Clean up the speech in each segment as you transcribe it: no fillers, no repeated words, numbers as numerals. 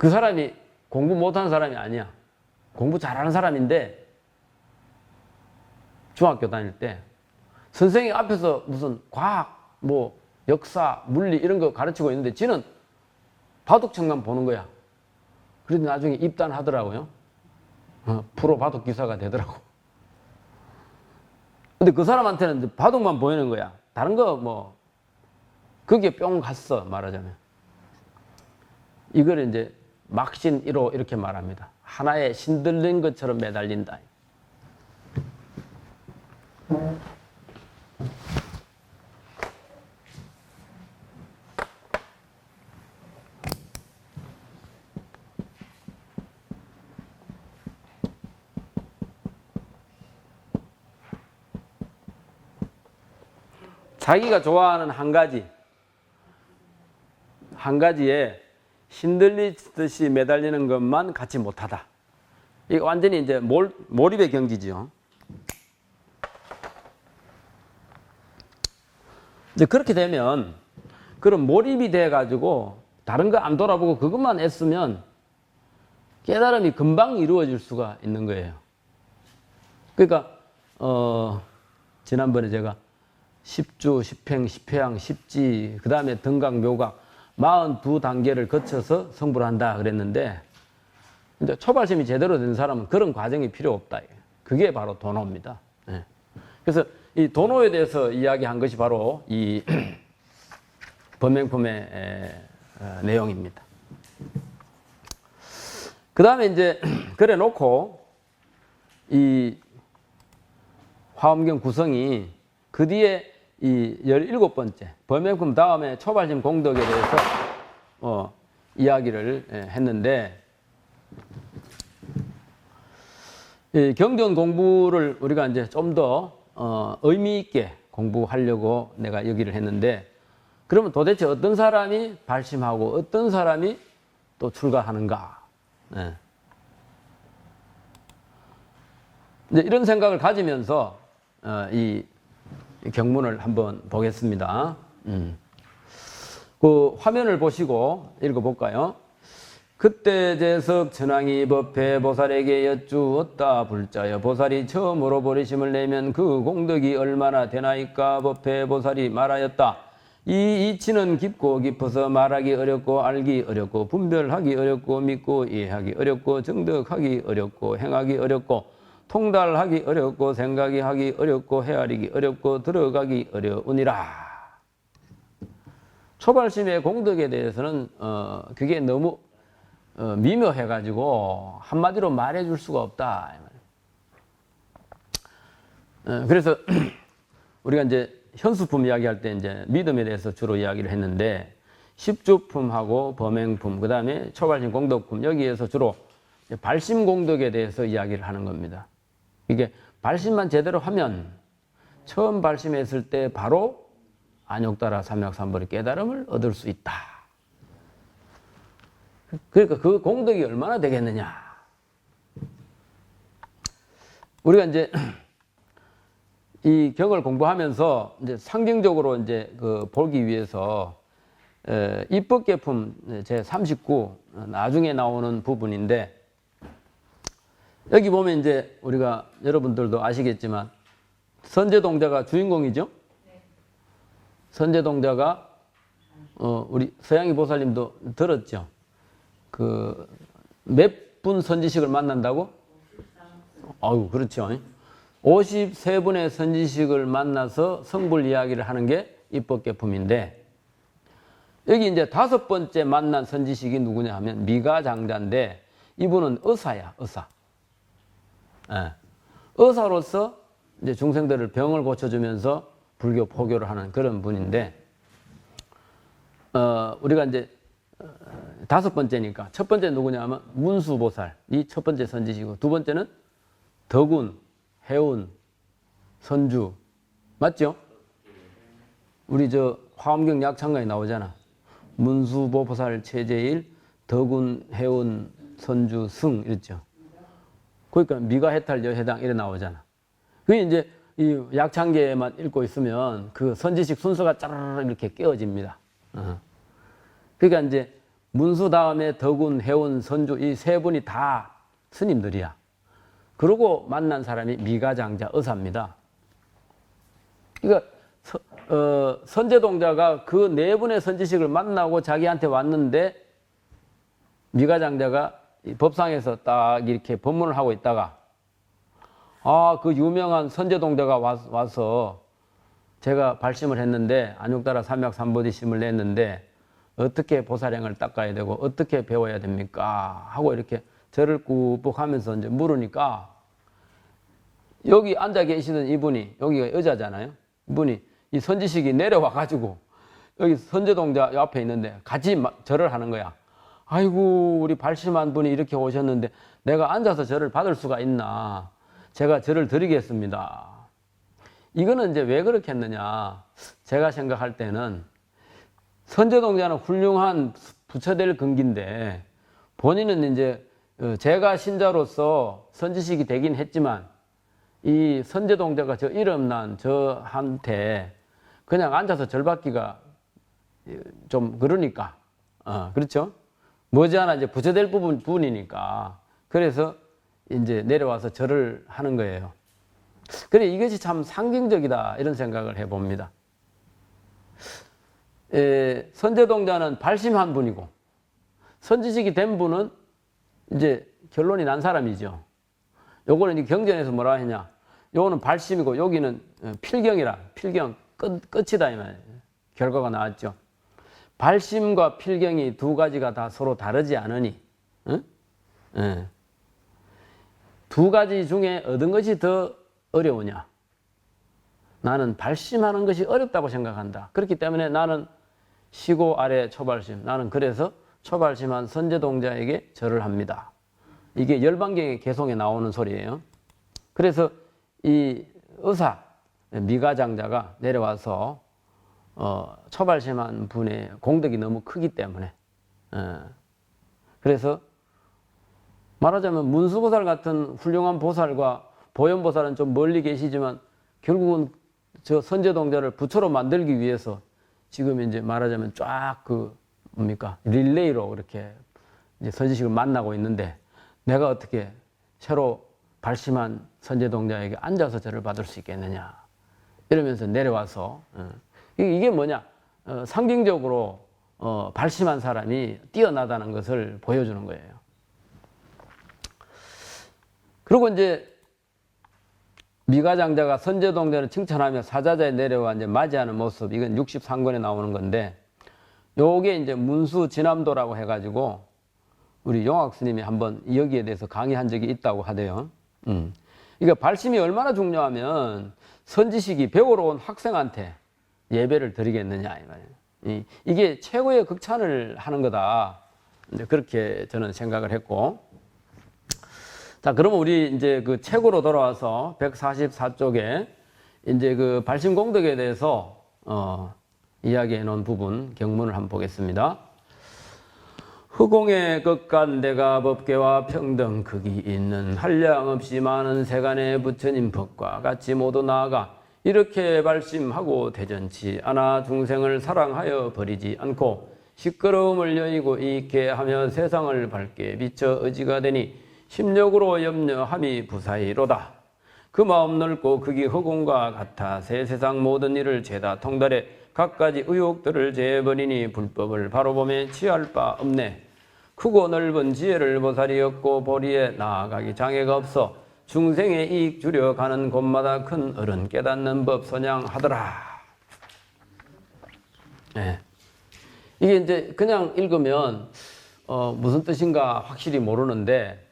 그 사람이 공부 못하는 사람이 아니야. 공부 잘하는 사람인데 중학교 다닐 때 선생님 앞에서 무슨 과학, 뭐 역사, 물리 이런 거 가르치고 있는데 지는 바둑책만 보는 거야. 그래도 나중에 입단하더라고요. 프로 바둑 기사가 되더라고. 근데 그 사람한테는 바둑만 보이는 거야. 다른 거 뭐 그게 뿅 갔어, 말하자면. 이걸 이제 막신 1호 이렇게 말합니다. 하나에 신들린 것처럼 매달린다. 자기가 좋아하는 한 가지에 신들리듯이 매달리는 것만 갖지 못하다. 이거 완전히 이제 몰입의 경지죠. 이제 그렇게 되면 그런 몰입이 돼가지고 다른 거 안 돌아보고 그것만 애쓰면 깨달음이 금방 이루어질 수가 있는 거예요. 그러니까 지난번에 제가 10주, 10행, 10회양, 10지, 그 다음에 등각, 묘각 42단계를 거쳐서 성불을 한다 그랬는데 이제 초발심이 제대로 된 사람은 그런 과정이 필요 없다. 그게 바로 도노입니다. 네. 그래서 이 도노에 대해서 이야기한 것이 바로 이 법명품의 내용입니다. 그 다음에 이제 그래 놓고 이 화엄경 구성이 그 뒤에 이 17번째 법명품 다음에 초발심 공덕에 대해서 이야기를 했는데 이 경전 공부를 우리가 이제 좀 더 의미 있게 공부하려고 내가 여기를 했는데 그러면 도대체 어떤 사람이 발심하고 어떤 사람이 또 출가하는가? 네. 이제 이런 생각을 가지면서 이 경문을 한번 보겠습니다. 그 화면을 보시고 읽어볼까요? 그때 제석 천왕이 법회 보살에게 여쭈었다. 불자여 보살이 처음으로 보리심을 내면 그 공덕이 얼마나 되나이까? 법회 보살이 말하였다. 이 이치는 깊고 깊어서 말하기 어렵고 알기 어렵고 분별하기 어렵고 믿고 이해하기 어렵고 정득하기 어렵고 행하기 어렵고 통달하기 어렵고 생각이 하기 어렵고 헤아리기 어렵고 들어가기 어려우니라. 초발심의 공덕에 대해서는 그게 너무 미묘해가지고 한마디로 말해줄 수가 없다. 그래서 우리가 이제 현수품 이야기할 때 이제 믿음에 대해서 주로 이야기를 했는데 십주품하고 범행품, 그 다음에 초발심 공덕품 여기에서 주로 발심 공덕에 대해서 이야기를 하는 겁니다. 이게 발심만 제대로 하면 처음 발심했을 때 바로 안욕따라 삼약삼벌의 깨달음을 얻을 수 있다. 그러니까 그 공덕이 얼마나 되겠느냐. 우리가 이제 이 경을 공부하면서 이제 상징적으로 이제 그 보기 위해서 입법계품 제 39 나중에 나오는 부분인데 여기 보면 이제 우리가 여러분들도 아시겠지만 선제동자가 주인공이죠. 선제동자가 우리 서양이 보살님도 들었죠. 그 몇 분 선지식을 만난다고? 아유, 그렇죠. 53분의 선지식을 만나서 성불 이야기를 하는 게 입법계품인데 여기 이제 5번째 만난 선지식이 누구냐 하면 미가장자인데 이분은 의사야, 의사. 예. 의사로서 이제 중생들을 병을 고쳐주면서 불교 포교를 하는 그런 분인데 우리가 이제 5번째니까 첫 번째 누구냐 하면 문수보살, 이 첫 번째 선지식이고 두 번째는 덕운, 해운, 선주 맞죠? 우리 저 화엄경 약창가에 나오잖아. 문수보살 체제일, 덕운, 해운, 선주, 승 이랬죠. 그러니까 미가해탈 여해당 이래 나오잖아. 그게 이제 이 약창계만 읽고 있으면 그 선지식 순서가 짜르르 이렇게 깨어집니다. 그러니까 이제 문수 다음에 덕운, 해운, 선주 이 세 분이 다 스님들이야. 그러고 만난 사람이 미가장자 의사입니다. 그러니까 선제동자가 그 네 분의 선지식을 만나고 자기한테 왔는데 미가장자가 법상에서 딱 이렇게 법문을 하고 있다가 그 유명한 선제동자가 와서 제가 발심을 했는데 안육따라 삼약삼보디심을 냈는데 어떻게 보살행을 닦아야 되고 어떻게 배워야 됩니까? 하고 이렇게 저를 꾹꾹 하면서 이제 물으니까 여기 앉아 계시던 이분이 여기가 여자잖아요. 이분이 이 선지식이 내려와 가지고 여기 선제동자 옆에 있는데 같이 절을 하는 거야. 아이고 우리 발심한 분이 이렇게 오셨는데 내가 앉아서 절을 받을 수가 있나? 제가 절을 드리겠습니다. 이거는 이제 왜 그렇게 했느냐? 제가 생각할 때는 선제동자는 훌륭한 부처될 근기인데 본인은 이제 제가 신자로서 선지식이 되긴 했지만 이 선제동자가 저 이름난 저한테 그냥 앉아서 절 받기가 좀 그러니까 그렇죠? 머지않아 이제 부처될 부분이니까 그래서 이제 내려와서 절을 하는 거예요. 그래 이것이 참 상징적이다 이런 생각을 해봅니다. 선제동자는 발심한 분이고 선지식이 된 분은 이제 결론이 난 사람이죠. 요거는 이제 경전에서 뭐라 하냐? 요거는 발심이고 여기는 필경이라 필경 끝이다 이 말이에요. 결과가 나왔죠. 발심과 필경이 두 가지가 다 서로 다르지 않으니 두 가지 중에 얻은 것이 더 어려우냐? 나는 발심하는 것이 어렵다고 생각한다. 그렇기 때문에 나는 시고 아래 초발심. 나는 그래서 초발심한 선제동자에게 절을 합니다. 이게 열반경의 개송에 나오는 소리예요. 그래서 이 의사 미가장자가 내려와서 초발심한 분의 공덕이 너무 크기 때문에 그래서 말하자면 문수보살 같은 훌륭한 보살과 보현보살은 좀 멀리 계시지만 결국은 저 선제동자를 부처로 만들기 위해서 지금 이제 말하자면 쫙 뭡니까 릴레이로 그렇게 이제 선지식을 만나고 있는데 내가 어떻게 새로 발심한 선제동자에게 앉아서 절을 받을 수 있겠느냐 이러면서 내려와서 이게 뭐냐 상징적으로 발심한 사람이 뛰어나다는 것을 보여주는 거예요. 그리고 이제 미가장자가 선제동자를 칭찬하며 사자자에 내려와 이제 맞이하는 모습, 이건 63권에 나오는 건데, 요게 이제 문수 진암도라고 해가지고, 우리 용학 스님이 한번 여기에 대해서 강의한 적이 있다고 하대요. 그러니까 발심이 얼마나 중요하면 선지식이 배우러 온 학생한테 예배를 드리겠느냐, 이 말이에요. 이게 최고의 극찬을 하는 거다. 이제 그렇게 저는 생각을 했고, 자, 그러면 우리 이제 그 책으로 돌아와서 144쪽에 이제 그 발심공덕에 대해서 이야기해 놓은 부분 경문을 한번 보겠습니다. 허공의 끝간 내가 법계와 평등 극이 있는 한량없이 많은 세간의 부처님 법과 같이 모두 나아가 이렇게 발심하고 대전치 않아 중생을 사랑하여 버리지 않고 시끄러움을 여의고 있게 하며 세상을 밝게 비춰 의지가 되니 심력으로 염려함이 부사이로다. 그 마음 넓고 극이 허공과 같아 새 세상 모든 일을 죄다 통달해 갖가지 의욕들을 제해버리니 불법을 바로 보매 취할 바 없네. 크고 넓은 지혜를 보살이었고 보리에 나아가기 장애가 없어 중생의 이익 주려 가는 곳마다 큰 어른 깨닫는 법 선양하더라. 네. 이게 이제 그냥 읽으면 무슨 뜻인가 확실히 모르는데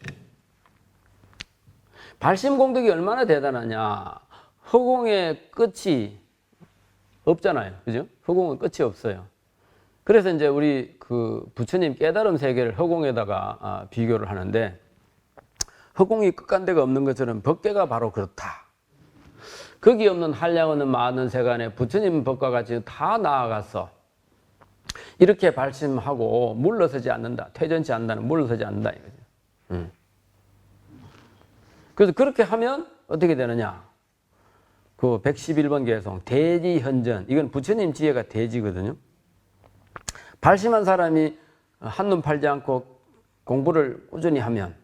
발심공덕이 얼마나 대단하냐. 허공의 끝이 없잖아요. 그죠? 허공은 끝이 없어요. 그래서 이제 우리 그 부처님 깨달음 세계를 허공에다가 비교를 하는데 허공이 끝간데가 없는 것처럼 법계가 바로 그렇다. 거기 없는 한량없는 많은 세간에 부처님 법과 같이 다 나아가서 이렇게 발심하고 물러서지 않는다. 퇴전치 않는다는 물러서지 않는다. 이거죠. 그래서 그렇게 하면 어떻게 되느냐. 그 111번 개송 대지현전. 이건 부처님 지혜가 대지거든요. 발심한 사람이 한눈 팔지 않고 공부를 꾸준히 하면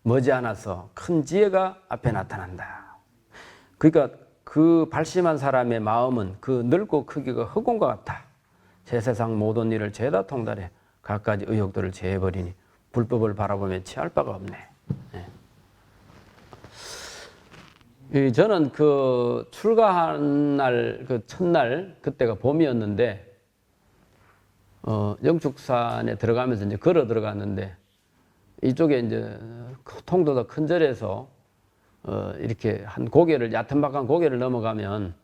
머지않아서 큰 지혜가 앞에 나타난다. 그러니까 그 발심한 사람의 마음은 그 넓고 크기가 흑원과 같아. 제 세상 모든 일을 죄다 통달해 갖가지 의욕들을 제해버리니 불법을 바라보며 취할 바가 없네. 저는 그 출가한 날, 그 첫날, 그때가 봄이었는데, 영축산에 들어가면서 이제 걸어 들어갔는데, 이쪽에 이제 통도사 큰 절에서, 이렇게 한 고개를, 얕은 박한 고개를 넘어가면,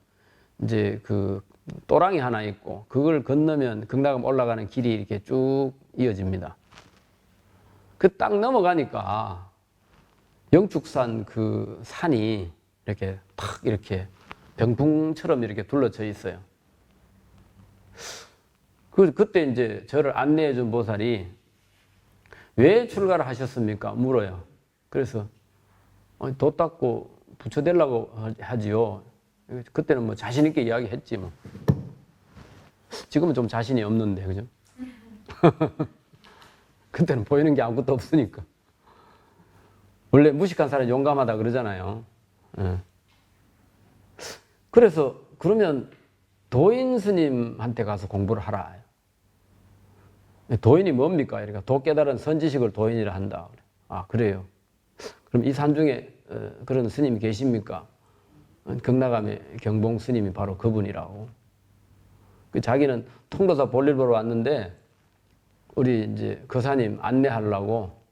이제 그 또랑이 하나 있고, 그걸 건너면 극락암 올라가는 길이 이렇게 쭉 이어집니다. 그 딱 넘어가니까, 영축산 그 산이 이렇게 탁 이렇게 병풍처럼 이렇게 둘러져 있어요. 그때 이제 저를 안내해 준 보살이 왜 출가를 하셨습니까? 물어요. 그래서 도 닦고 부처되려고 하지요. 그때는 뭐 자신 있게 이야기했지 뭐. 지금은 좀 자신이 없는데, 그죠? 그때는 보이는 게 아무것도 없으니까. 원래 무식한 사람이 용감하다 그러잖아요. 그래서 그러면 도인 스님한테 가서 공부를 하라. 도인이 뭡니까? 그러니까 도 깨달은 선지식을 도인이라 한다. 아, 그래요. 그럼 이 산중에 그런 스님이 계십니까? 극락암의 경봉 스님이 바로 그분이라고. 자기는 통도사 볼일 보러 왔는데 우리 이제 거사님 안내하려고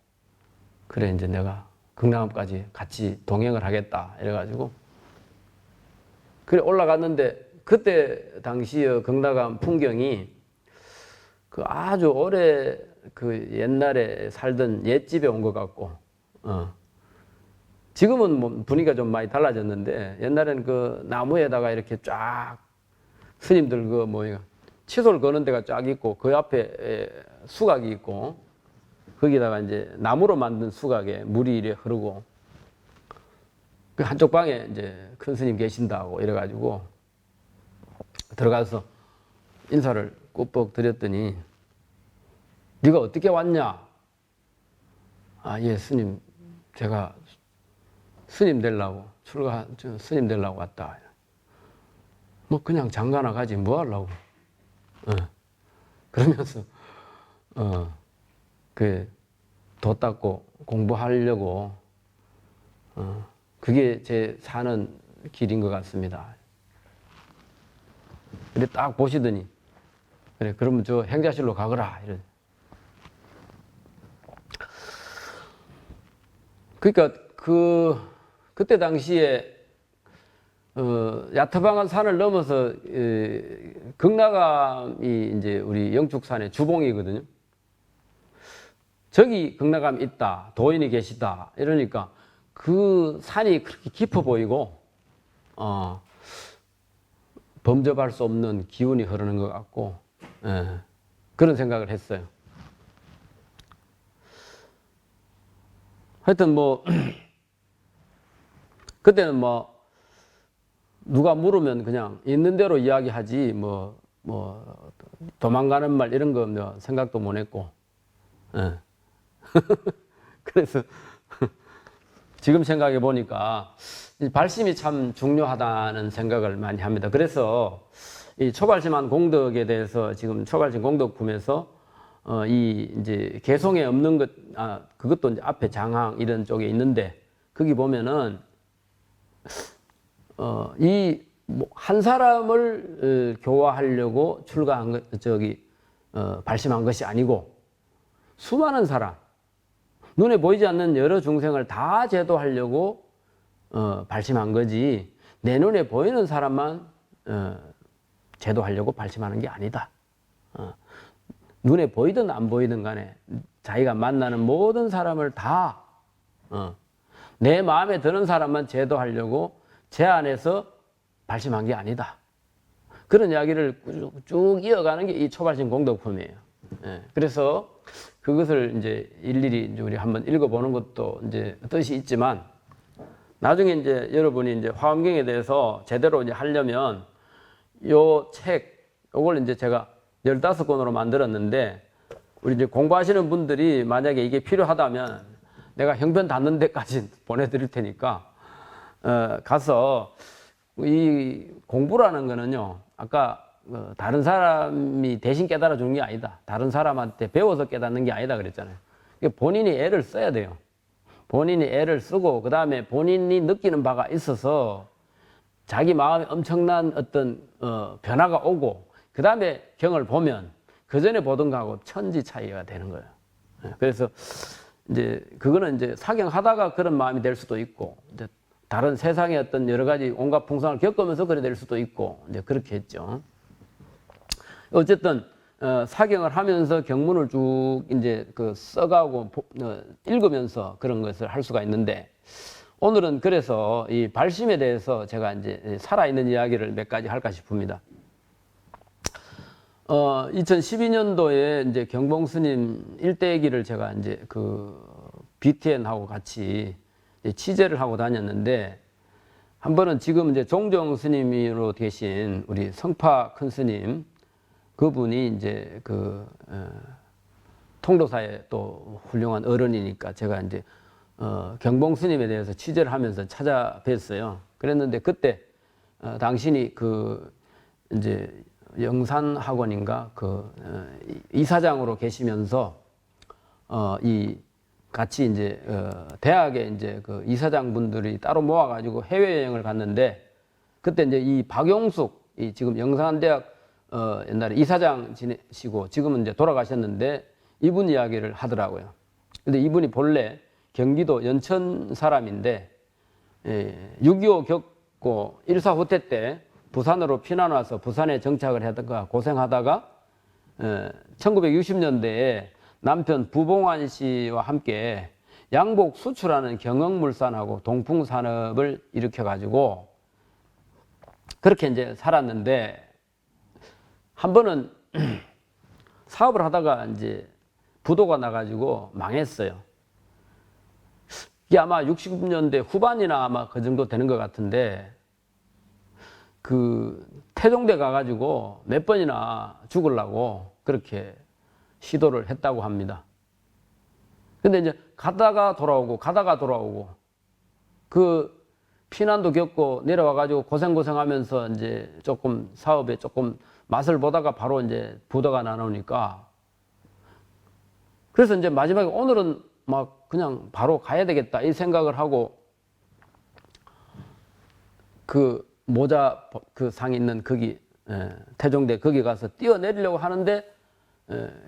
그래 이제 내가 극락암까지 같이 동행을 하겠다 이래가지고 그래 올라갔는데 그때 당시의 극락암 풍경이 그 아주 오래 그 옛날에 살던 옛집에 온 것 같고 지금은 뭐 분위기가 좀 많이 달라졌는데 옛날에는 그 나무에다가 이렇게 쫙 스님들 그 뭐야 칫솔 거는 데가 쫙 있고 그 앞에 수각이 있고 거기다가 이제 나무로 만든 수각에 물이 이래 흐르고 그 한쪽 방에 이제 큰 스님 계신다고 이래가지고 들어가서 인사를 꾸벅 드렸더니 네가 어떻게 왔냐? 아, 예, 스님 제가 스님 되려고 스님 되려고 왔다. 뭐 그냥 장가나 가지 뭐 하려고? 그러면서 도 닦고 공부하려고 그게 제 사는 길인 것 같습니다. 그래 딱 보시더니 그래 그러면 저 행자실로 가거라 이런. 그러니까 그때 당시에 야트방한 산을 넘어서 극락암이 이제 우리 영축산의 주봉이거든요. 저기 극락암이 있다, 도인이 계시다 이러니까 그 산이 그렇게 깊어 보이고 범접할 수 없는 기운이 흐르는 것 같고 그런 생각을 했어요. 하여튼 뭐 그때는 뭐 누가 물으면 그냥 있는 대로 이야기하지 뭐 도망가는 말 이런 거 뭐 생각도 못 했고 그래서 지금 생각해 보니까 발심이 참 중요하다는 생각을 많이 합니다. 그래서 이 초발심한 공덕에 대해서 지금 초발심 공덕품에서 이 이제 개성에 없는 것, 그것도 이제 앞에 장항 이런 쪽에 있는데 거기 보면은 이 한 사람을 교화하려고 출가한 것, 발심한 것이 아니고 수많은 사람, 눈에 보이지 않는 여러 중생을 다 제도하려고 발심한 거지 내 눈에 보이는 사람만 제도하려고 발심하는 게 아니다. 눈에 보이든 안 보이든 간에 자기가 만나는 모든 사람을 다 내 마음에 드는 사람만 제도하려고 제 안에서 발심한 게 아니다. 그런 이야기를 쭉 이어가는 게 이 초발심 공덕품이에요. 그래서 그것을 이제 일일이 이제 우리 한번 읽어보는 것도 이제 뜻이 있지만 나중에 이제 여러분이 이제 화엄경에 대해서 제대로 이제 하려면 요 책, 요걸 이제 제가 15권으로 만들었는데 우리 이제 공부하시는 분들이 만약에 이게 필요하다면 내가 형편 닿는 데까지 보내드릴 테니까 가서 이 공부라는 거는요, 아까 다른 사람이 대신 깨달아 주는 게 아니다. 다른 사람한테 배워서 깨닫는 게 아니다 그랬잖아요. 본인이 애를 써야 돼요. 본인이 애를 쓰고 그 다음에 본인이 느끼는 바가 있어서 자기 마음에 엄청난 어떤 변화가 오고 그 다음에 경을 보면 그 전에 보던 거하고 천지 차이가 되는 거예요. 그래서 이제 그거는 이제 사경하다가 그런 마음이 될 수도 있고 이제 다른 세상의 어떤 여러 가지 온갖 풍상을 겪으면서 그래 될 수도 있고 이제 그렇게 했죠. 어쨌든 사경을 하면서 경문을 쭉 이제 그 써가고 읽으면서 그런 것을 할 수가 있는데 오늘은 그래서 이 발심에 대해서 제가 이제 살아있는 이야기를 몇 가지 할까 싶습니다. 2012년도에 이제 경봉 스님 일대기를 제가 이제 그 BTN하고 같이 취재를 하고 다녔는데 한 번은 지금 이제 종정 스님으로 계신 우리 성파 큰 스님 그분이 이제 그 통도사의 또 훌륭한 어른이니까 제가 이제 경봉 스님에 대해서 취재를 하면서 찾아뵀어요. 그랬는데 그때 당신이 그 이제 영산학원인가 그 이사장으로 계시면서 이 같이 이제 대학에 이제 그 이사장 분들이 따로 모아가지고 해외 여행을 갔는데 그때 이제 이 박용숙 이 지금 영산대학 옛날에 이사장 지내시고 지금은 이제 돌아가셨는데 이분 이야기를 하더라고요. 근데 이분이 본래 경기도 연천 사람인데 6.25 겪고 1.4 후퇴 때 부산으로 피난 와서 부산에 정착을 하다가 고생하다가 1960년대에 남편 부봉환 씨와 함께 양복 수출하는 경흥물산하고 동풍산업을 일으켜가지고 그렇게 이제 살았는데 한 번은 사업을 하다가 이제 부도가 나가지고 망했어요. 이게 아마 60년대 후반이나 아마 그 정도 되는 것 같은데 그 태종대 가가지고 몇 번이나 죽으려고 그렇게 시도를 했다고 합니다. 근데 이제 가다가 돌아오고 그 피난도 겪고 내려와가지고 고생하면서 이제 조금 사업에 조금 맛을 보다가 바로 이제 부도가 나오니까 그래서 이제 마지막에 오늘은 막 그냥 바로 가야 되겠다 이 생각을 하고 그 모자 그 상 있는 거기 태종대 거기 가서 뛰어내리려고 하는데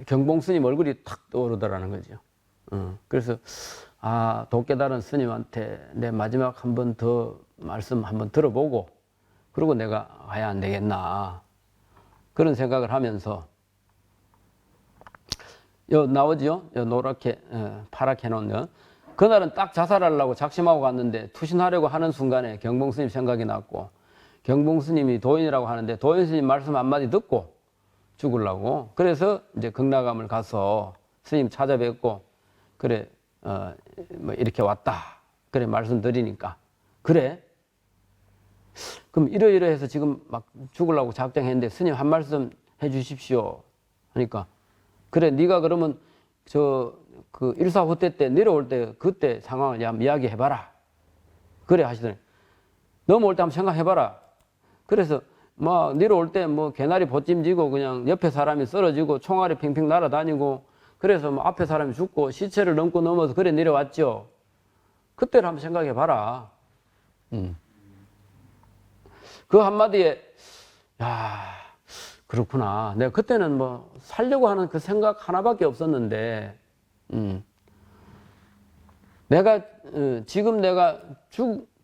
경봉 스님 얼굴이 탁 떠오르더라는 거죠. 그래서 도 깨달은 스님한테 내 마지막 한 번 더 말씀 한번 들어보고 그리고 내가 가야 안 되겠나 그런 생각을 하면서 나오지요? 노랗게 파랗게 해놓은 그날은 딱 자살하려고 작심하고 갔는데 투신하려고 하는 순간에 경봉 스님 생각이 났고 경봉 스님이 도인이라고 하는데 도인 스님 말씀 한마디 듣고 죽으려고 그래서 이제 극락암을 가서 스님 찾아뵙고 그래 뭐 이렇게 왔다 그래 말씀드리니까 그래 그럼 이러이러해서 지금 막 죽으려고 작정했는데 스님 한 말씀 해주십시오 하니까 그래 네가 그러면 그 1.4 후퇴 때 내려올 때 그때 상황을 한번 이야기해봐라 그래 하시더니 넘어올 때 한번 생각해봐라 그래서 막 내려올 때 뭐 개나리 보찜지고 그냥 옆에 사람이 쓰러지고 총알이 팽팽 날아다니고 그래서 뭐 앞에 사람이 죽고 시체를 넘고 넘어서 그래 내려왔죠. 그때를 한번 생각해봐라. 그 한마디에 야 그렇구나. 내가 그때는 뭐 살려고 하는 그 생각 하나밖에 없었는데 내가 지금 내가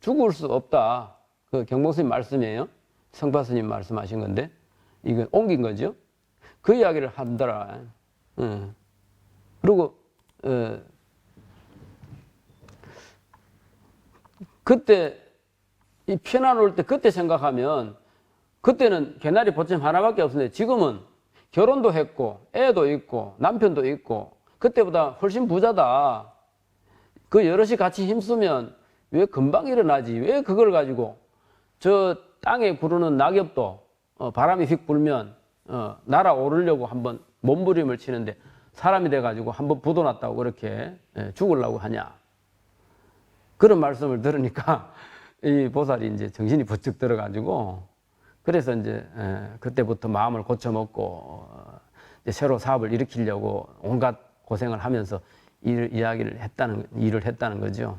죽을 수 없다. 그 경봉스님 말씀이에요. 성파스님 말씀하신 건데 이거 옮긴 거죠. 그 이야기를 하더라. 그리고 그때 이 피난 올 때 그때 생각하면 그때는 개나리 보침 하나밖에 없었는데 지금은 결혼도 했고 애도 있고 남편도 있고 그때보다 훨씬 부자다. 그 여럿이 같이 힘쓰면 왜 금방 일어나지? 왜 그걸 가지고 저 땅에 구르는 낙엽도 바람이 휙 불면 날아오르려고 한번 몸부림을 치는데 사람이 돼가지고 한번 부도났다고 그렇게 죽으려고 하냐. 그런 말씀을 들으니까 이 보살이 이제 정신이 부쩍 들어가지고 그래서 이제 그때부터 마음을 고쳐먹고 이제 새로 사업을 일으키려고 온갖 고생을 하면서 일을 했다는 거죠.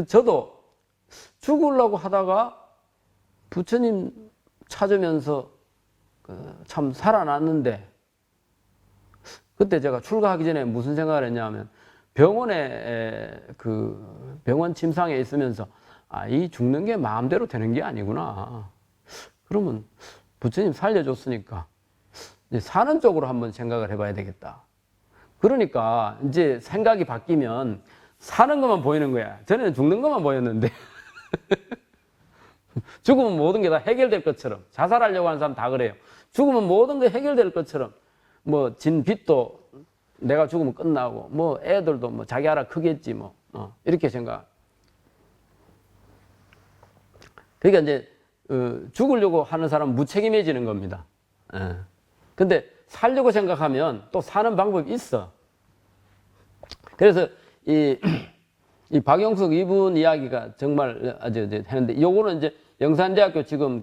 저도 죽으려고 하다가 부처님 찾으면서 참 살아났는데 그때 제가 출가하기 전에 무슨 생각을 했냐면 병원에 병원 침상에 있으면서 이 죽는 게 마음대로 되는 게 아니구나. 그러면 부처님 살려줬으니까 이제 사는 쪽으로 한번 생각을 해봐야 되겠다. 그러니까 이제 생각이 바뀌면 사는 것만 보이는 거야. 전에는 죽는 것만 보였는데 죽으면 모든 게 다 해결될 것처럼 자살하려고 하는 사람 다 그래요. 죽으면 모든 게 해결될 것처럼 뭐 진 빚도 내가 죽으면 끝나고 뭐 애들도 뭐 자기 알아 크겠지 뭐 이렇게 생각. 그러니까 이제 죽으려고 하는 사람은 무책임해지는 겁니다. 근데 살려고 생각하면 또 사는 방법이 있어. 그래서 이 박영숙 이분 이야기가 정말 아주 했는데 요거는 이제 영산대학교 지금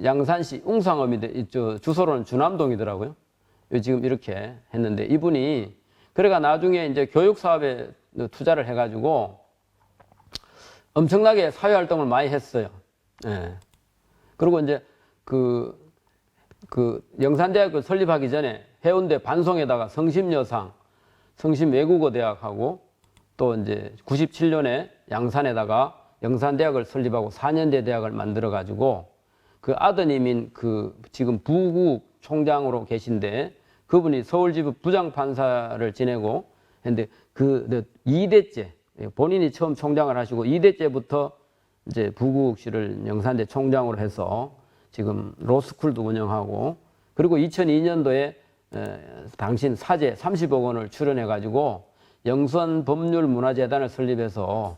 양산시 웅상읍인데 주소로는 주남동이더라고요. 지금 이렇게 했는데 이분이 그래가 나중에 이제 교육 사업에 투자를 해가지고 엄청나게 사회 활동을 많이 했어요. 그리고 이제 영산대학교 설립하기 전에 해운대 반송에다가 성심여상, 성심외국어대학하고 또 이제 97년에 양산에다가 영산대학을 설립하고 4년제 대학을 만들어가지고 그 아드님인 지금 부국 총장으로 계신데 그분이 서울지부 부장판사를 지내고 했는데 2대째 본인이 처음 총장을 하시고 2대째부터 이제 부국시를 영산대 총장으로 해서 지금 로스쿨도 운영하고 그리고 2002년도에 당신 사제 30억 원을 출연해가지고 영선법률문화재단을 설립해서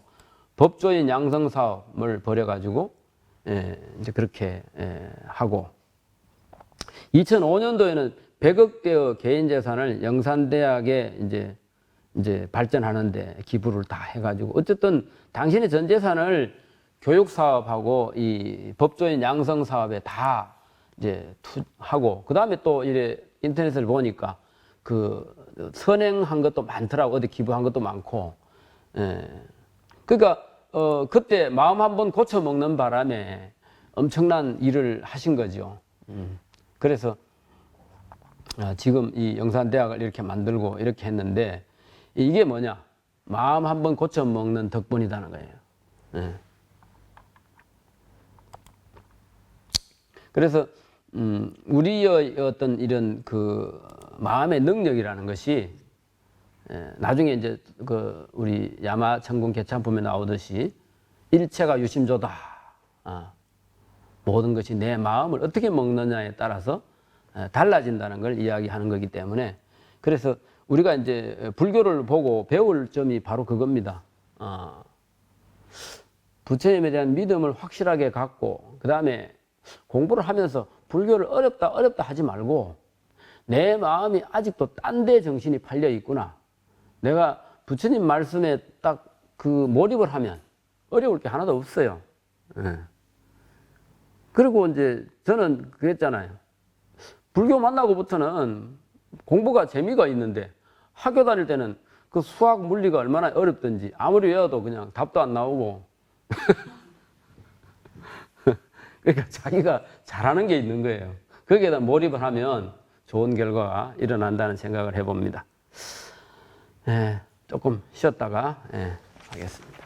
법조인 양성사업을 벌여가지고 이제 그렇게 하고 2005년도에는 100억대의 개인재산을 영산대학에 이제 발전하는데 기부를 다 해가지고 어쨌든 당신의 전 재산을 교육사업하고 이 법조인 양성사업에 다 이제 하고 그 다음에 또 이래 인터넷을 보니까 선행한 것도 많더라고. 어디 기부한 것도 많고. 그러니까 그때 마음 한번 고쳐 먹는 바람에 엄청난 일을 하신 거죠. 그래서 지금 이 영산대학을 이렇게 만들고 이렇게 했는데 이게 뭐냐? 마음 한번 고쳐 먹는 덕분이라는 거예요. 그래서 우리의 어떤 이런 마음의 능력이라는 것이 나중에 이제 우리 야마천궁 개참품에 나오듯이 일체가 유심조다. 모든 것이 내 마음을 어떻게 먹느냐에 따라서 달라진다는 걸 이야기하는 거기 때문에 그래서 우리가 이제 불교를 보고 배울 점이 바로 그겁니다. 부처님에 대한 믿음을 확실하게 갖고 그 다음에 공부를 하면서 불교를 어렵다 하지 말고 내 마음이 아직도 딴 데 정신이 팔려 있구나. 내가 부처님 말씀에 딱 몰입을 하면 어려울 게 하나도 없어요. 그리고 이제 저는 그랬잖아요. 불교 만나고부터는 공부가 재미가 있는데 학교 다닐 때는 수학 물리가 얼마나 어렵든지 아무리 외워도 그냥 답도 안 나오고 그러니까 자기가 잘하는 게 있는 거예요. 거기에다 몰입을 하면 좋은 결과가 일어난다는 생각을 해봅니다. 조금 쉬었다가 하겠습니다.